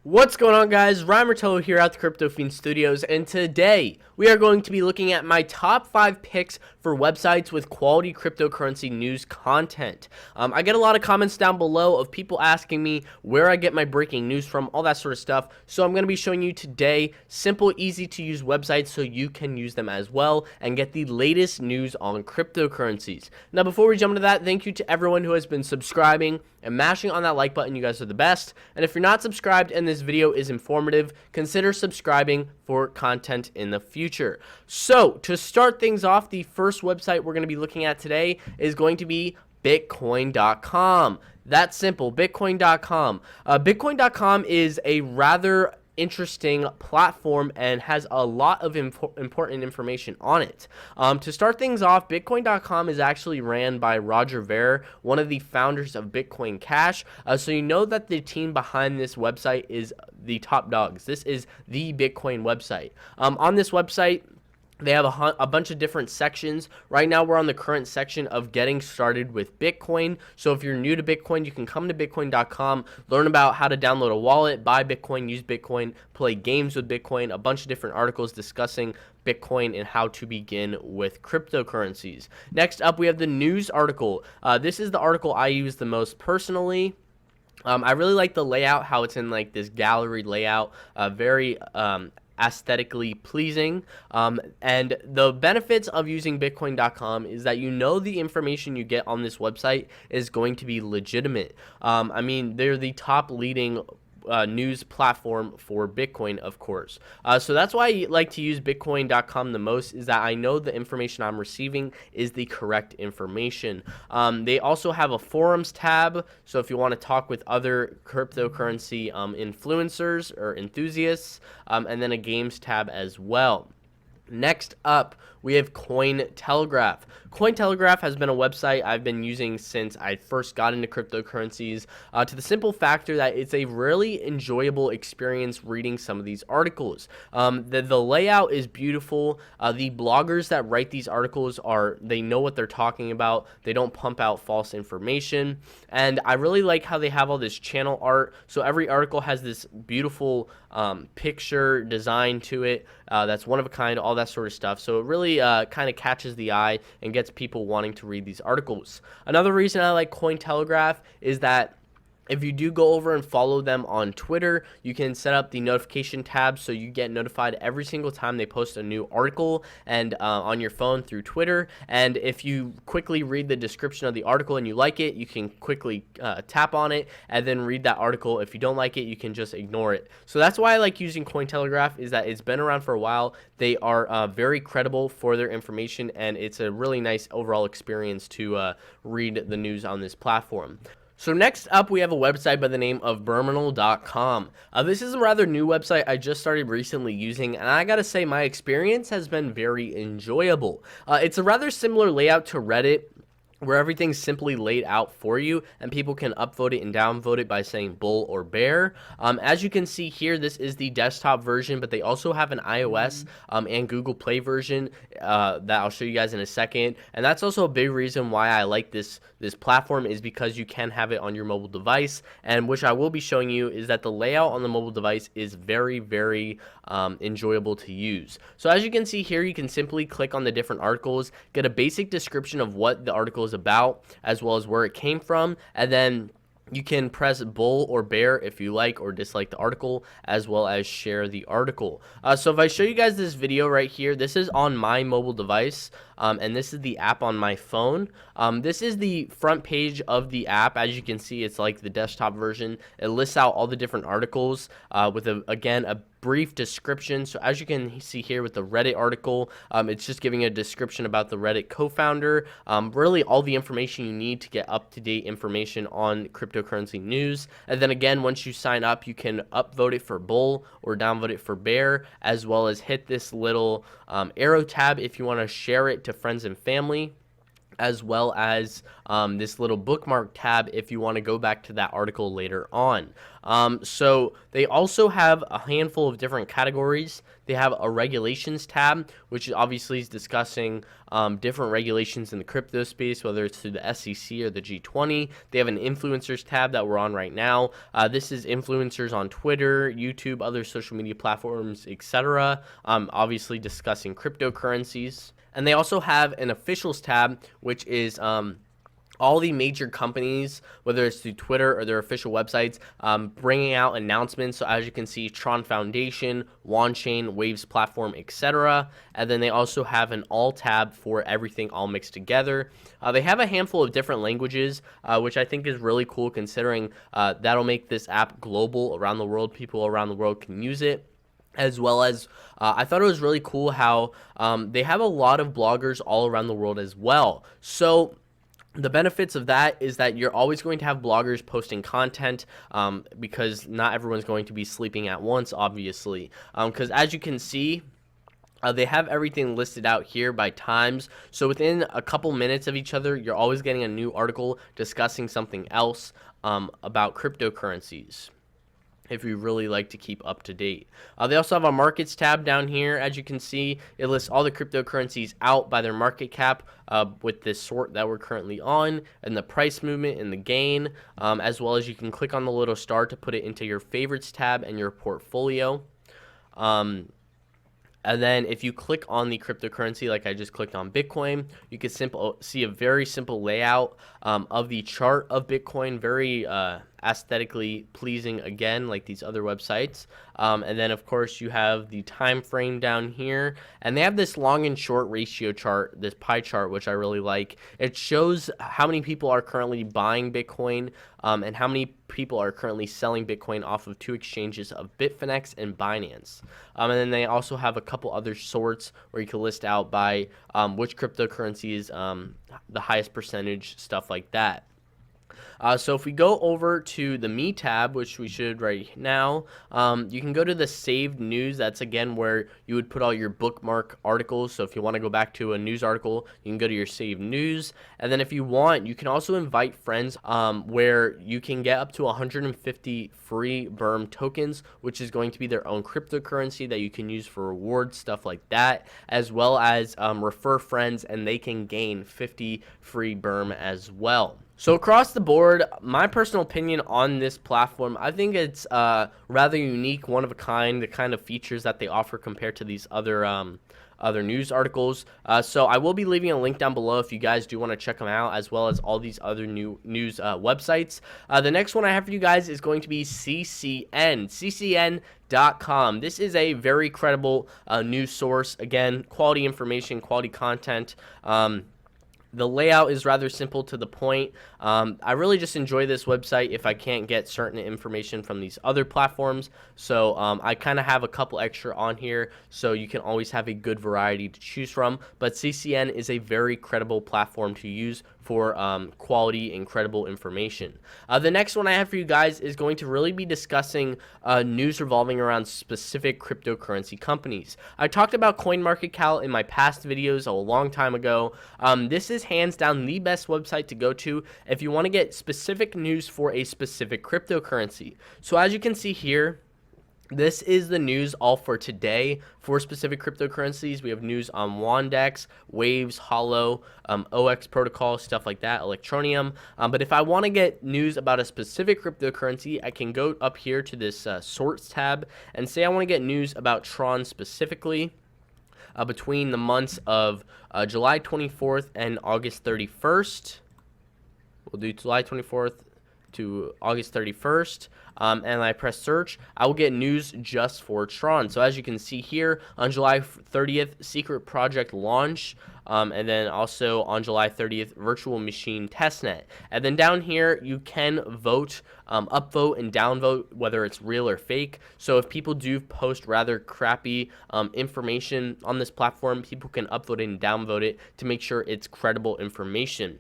What's going on, guys? Ryan Martello here at the Crypto Fiend Studios, and today we are going to be looking at my top 5 picks for websites with quality cryptocurrency news content. I get a lot of comments down below of people asking me where I get my breaking news from, all that sort of stuff. So I'm going to be showing you today simple, easy to use websites so you can use them as well and get the latest news on cryptocurrencies. Now, before we jump into that, thank you to everyone who has been subscribing and mashing on that like button. You guys are the best. And if you're not subscribed and this video is informative, consider subscribing for content in the future. So to start things off, the first website we're going to be looking at today is going to be Bitcoin.com. That's simple, Bitcoin.com. Bitcoin.com is a rather interesting platform and has a lot of important information on it. To start things off, Bitcoin.com is actually ran by Roger Ver, one of the founders of Bitcoin Cash. So you know that the team behind this website is the top dogs. This is the Bitcoin website. On this website, they have a bunch of different sections. Right now, we're on the current section of getting started with Bitcoin. So if you're new to Bitcoin, you can come to Bitcoin.com, learn about how to download a wallet, buy Bitcoin, use Bitcoin, play games with Bitcoin, a bunch of different articles discussing Bitcoin and how to begin with cryptocurrencies. Next up, we have the news article. This is the article I use the most personally. I really like the layout, how it's in like this gallery layout, very aesthetically pleasing, and the benefits of using Bitcoin.com is that you know the information you get on this website is going to be legitimate. I mean, they're the top leading news platform for Bitcoin, of course. So that's why I like to use Bitcoin.com the most, is that I know the information I'm receiving is the correct information. They also have a forums tab, so if you want to talk with other cryptocurrency influencers or enthusiasts, and then a games tab as well. Next up, we have Cointelegraph. Cointelegraph has been a website I've been using since I first got into cryptocurrencies, to the simple factor that it's a really enjoyable experience reading some of these articles. The layout is beautiful. The bloggers that write these articles they know what they're talking about. They don't pump out false information. And I really like how they have all this channel art. So every article has this beautiful picture design to it that's one of a kind, all that sort of stuff. So it really kind of catches the eye and gets people wanting to read these articles. Another reason I like Cointelegraph is that if you do go over and follow them on Twitter, you can set up the notification tab so you get notified every single time they post a new article and on your phone through Twitter. And if you quickly read the description of the article and you like it, you can quickly tap on it and then read that article. If you don't like it, you can just ignore it. So that's why I like using Cointelegraph, is that it's been around for a while. They are very credible for their information, and it's a really nice overall experience to read the news on this platform. So next up, we have a website by the name of Berminal.com. This is a rather new website I just started recently using, and I gotta say my experience has been very enjoyable. It's a rather similar layout to Reddit, where everything's simply laid out for you and people can upvote it and downvote it by saying bull or bear. As you can see here, this is the desktop version, but they also have an iOS and Google Play version that I'll show you guys in a second. And that's also a big reason why I like this platform, is because you can have it on your mobile device, and which I will be showing you is that the layout on the mobile device is very, very enjoyable to use. So as you can see here, you can simply click on the different articles, get a basic description of what the article is about, as well as where it came from, and then you can press bull or bear if you like or dislike the article, as well as share the article. So if I show you guys this video right here, this is on my mobile device, and this is the app on my phone. This is the front page of the app. As you can see, it's like the desktop version. It lists out all the different articles with, again, a brief description. So as you can see here with the Reddit article, it's just giving a description about the Reddit co-founder, really all the information you need to get up-to-date information on cryptocurrency news. And then again, once you sign up, you can upvote it for bull or downvote it for bear, as well as hit this little arrow tab if you want to share it to friends and family. as well as this little bookmark tab if you want to go back to that article later on. So they also have a handful of different categories. They have a regulations tab, which obviously is discussing different regulations in the crypto space, whether it's through the SEC or the G20. They have an influencers tab that we're on right now. This is influencers on Twitter, YouTube, other social media platforms, etc. Obviously discussing cryptocurrencies. And they also have an officials tab, which is all the major companies, whether it's through Twitter or their official websites, bringing out announcements. So as you can see, Tron Foundation, Wanchain, Waves Platform, etc. And then they also have an all tab for everything all mixed together. They have a handful of different languages, which I think is really cool considering that'll make this app global around the world. People around the world can use it. As well as, I thought it was really cool how they have a lot of bloggers all around the world as well. So the benefits of that is that you're always going to have bloggers posting content because not everyone's going to be sleeping at once, obviously. Because as you can see, they have everything listed out here by times. So within a couple minutes of each other, you're always getting a new article discussing something else about cryptocurrencies, if you really like to keep up to date. They also have a markets tab down here. As you can see, it lists all the cryptocurrencies out by their market cap with this sort that we're currently on, and the price movement and the gain, as well as you can click on the little star to put it into your favorites tab and your portfolio. And then if you click on the cryptocurrency, like I just clicked on Bitcoin, you can see a very simple layout of the chart of Bitcoin, very aesthetically pleasing, again, like these other websites. And then of course you have the time frame down here, and they have this long and short ratio chart, this pie chart, which I really like. It shows how many people are currently buying Bitcoin and how many people are currently selling Bitcoin off of two exchanges of Bitfinex and Binance. And then they also have a couple other sorts where you can list out by which cryptocurrency is the highest percentage, stuff like that. So if we go over to the Me tab, which we should right now, you can go to the saved news. That's again where you would put all your bookmark articles. So if you want to go back to a news article, you can go to your saved news. And then if you want, you can also invite friends where you can get up to 150 free Berm tokens, which is going to be their own cryptocurrency that you can use for rewards, stuff like that, as well as refer friends and they can gain 50 free Berm as well. So across the board, my personal opinion on this platform, I think it's rather unique, one of a kind, the kind of features that they offer compared to these other news articles. So I will be leaving a link down below if you guys do want to check them out, as well as all these other new news websites. The next one I have for you guys is going to be CCN. CCN.com. This is a very credible news source. Again, quality information, quality content. The layout is rather simple to the point. I really just enjoy this website if I can't get certain information from these other platforms. So I kind of have a couple extra on here, so you can always have a good variety to choose from. But CCN is a very credible platform to use for quality and credible information. The next one I have for you guys is going to really be discussing news revolving around specific cryptocurrency companies. I talked about CoinMarketCap in my past videos a long time ago. This is hands down the best website to go to if you want to get specific news for a specific cryptocurrency. So as you can see here, this is the news all for today for specific cryptocurrencies. We have news on Wandex, Waves, Holo, OX Protocol, stuff like that, Electroneum. But if I want to get news about a specific cryptocurrency, I can go up here to this Sorts tab and say I want to get news about Tron specifically. Between the months of July 24th and August 31st. We'll do July 24th to August 31st, and I press search, I will get news just for Tron. So as you can see here, on July 30th, Secret Project launch, and then also on July 30th, Virtual Machine Testnet. And then down here, you can vote, upvote and downvote, whether it's real or fake. So if people do post rather crappy information on this platform, people can upvote and downvote it to make sure it's credible information.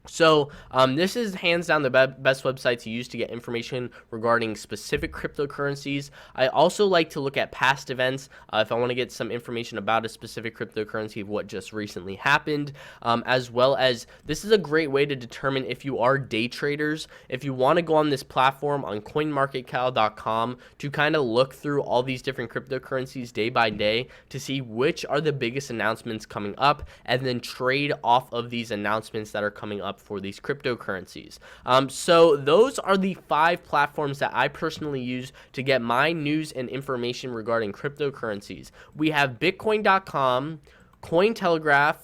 So this is hands down the best website to use to get information regarding specific cryptocurrencies. I also like to look at past events if I want to get some information about a specific cryptocurrency of what just recently happened, as well as this is a great way to determine if you are day traders. If you want to go on this platform on coinmarketcal.com to kind of look through all these different cryptocurrencies day by day to see which are the biggest announcements coming up, and then trade off of these announcements that are coming up for these cryptocurrencies. So those are the 5 platforms that I personally use to get my news and information regarding cryptocurrencies. We have Bitcoin.com, Cointelegraph,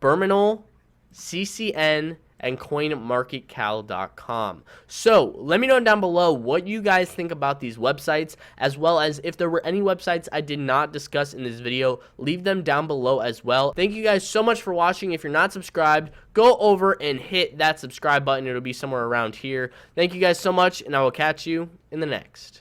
Berminal, CCN, and coinmarketcal.com. So let me know down below what you guys think about these websites, as well as if there were any websites I did not discuss in this video, leave them down below as well. Thank you guys so much for watching. If you're not subscribed, go over and hit that subscribe button. It'll be somewhere around here. Thank you guys so much, and I will catch you in the next.